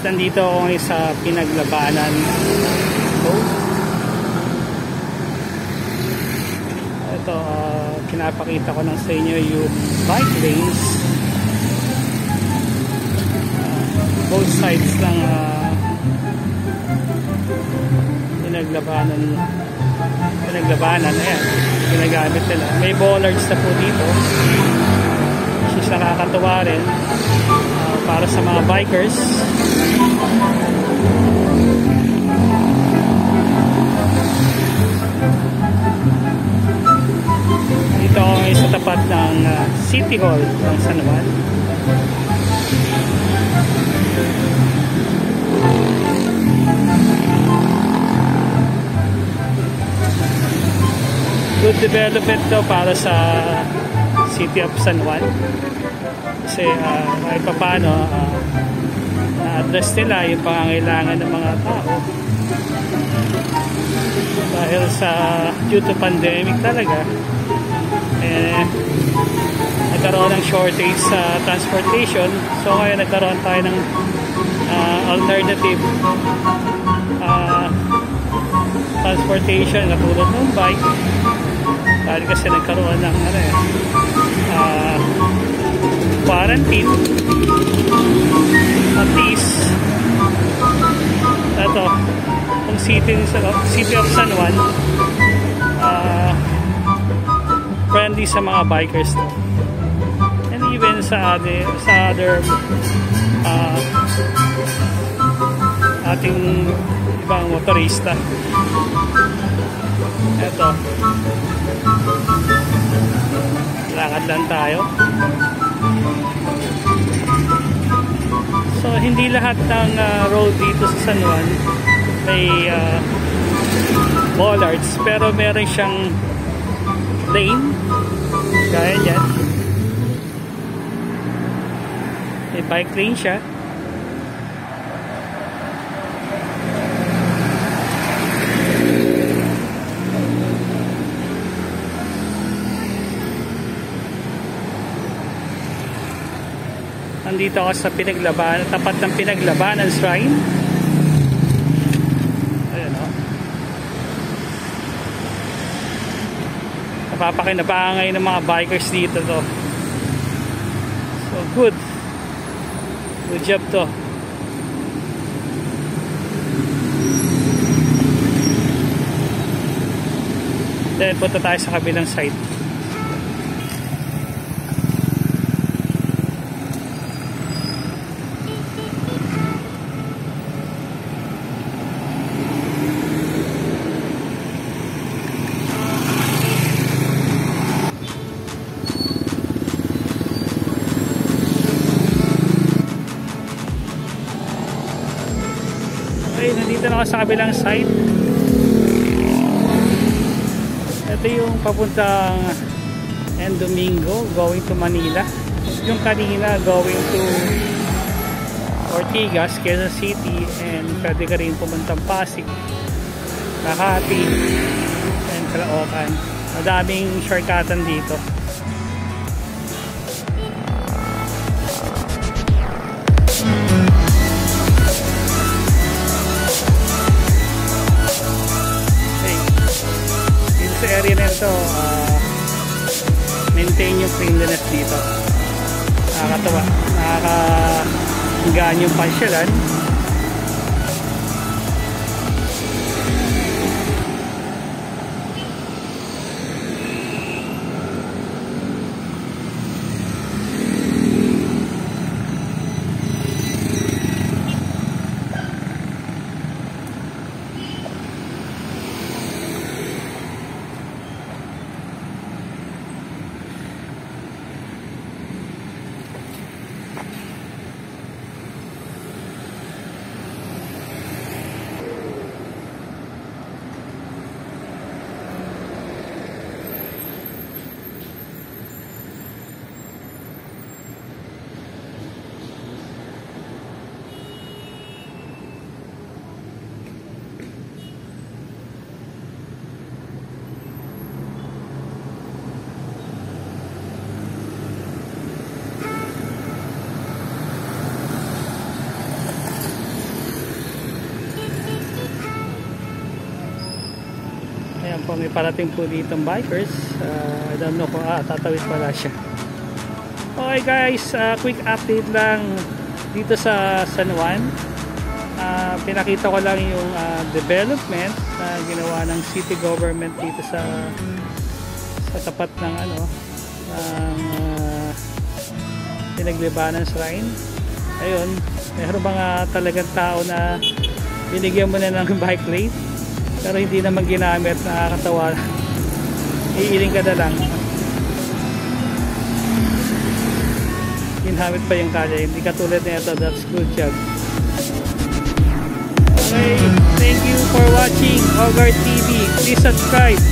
nandito ako ngayon sa Pinaglabanan. Ito, pinapakita ko lang sa inyo yung bike lanes. Both sides ng Pinaglabanan. Ayan, ginagamit nila. May bollards na po dito. Which is nakakatuwa rin para sa mga bikers. Dito ako ngayon sa tapat ng City Hall ng San Juan. Good development daw para sa City of San Juan. Kasi kahit pa paano na-address nila yung pangangailangan ng mga tao. Dahil sa due to pandemic talaga, nagkaroon ng shortage sa transportation. So kaya nagkaroon tayo ng alternative transportation katulad ng bike. Dahil kasi nagkaroon ng quarantine. At least ito, kung City of San Juan, friendly sa mga bikers to. And even sa other ating ibang motorista. Ito, lakad lang tayo. So hindi lahat ng road dito sa San Juan may bollards, pero meron siyang lane gaya yan. May bike lane siya. Nandito ako sa Pinaglabanan, tapat ng Pinaglabanan Shrine. Ayan o. Napapakinabangay ng mga bikers dito to. So good. Good job to. Then punta tayo sa kabilang side. Okay, nandito na ako sa kabilang side. Ito yung papuntang Domingo going to Manila. Yung kanina going to Ortigas, Quezon City, and pwede ka rin pumuntang Pasig, Makati, and Caloocan. Madaming shortcutan dito. Sa area na ito, maintain yung cleanliness dito. Nakakatawa, nakakagaan yung pasyalan. Ayan po, may parating po ditong bikers. I don't know kung tatawid pala siya. Okay guys, quick update lang dito sa San Juan. Pinakita ko lang yung development na ginawa ng city government dito sa tapat ng pinaglibanan shrine. Ayun, meron mga talagang tao na binigyan mo na ng bike lane pero hindi naman ginamit, nakakatawa. Iiling ka na lang. Ginamit pa yung kalye, hindi katulad na ito. That's good job. Okay, thank you for watching Hogarth TV. Please subscribe.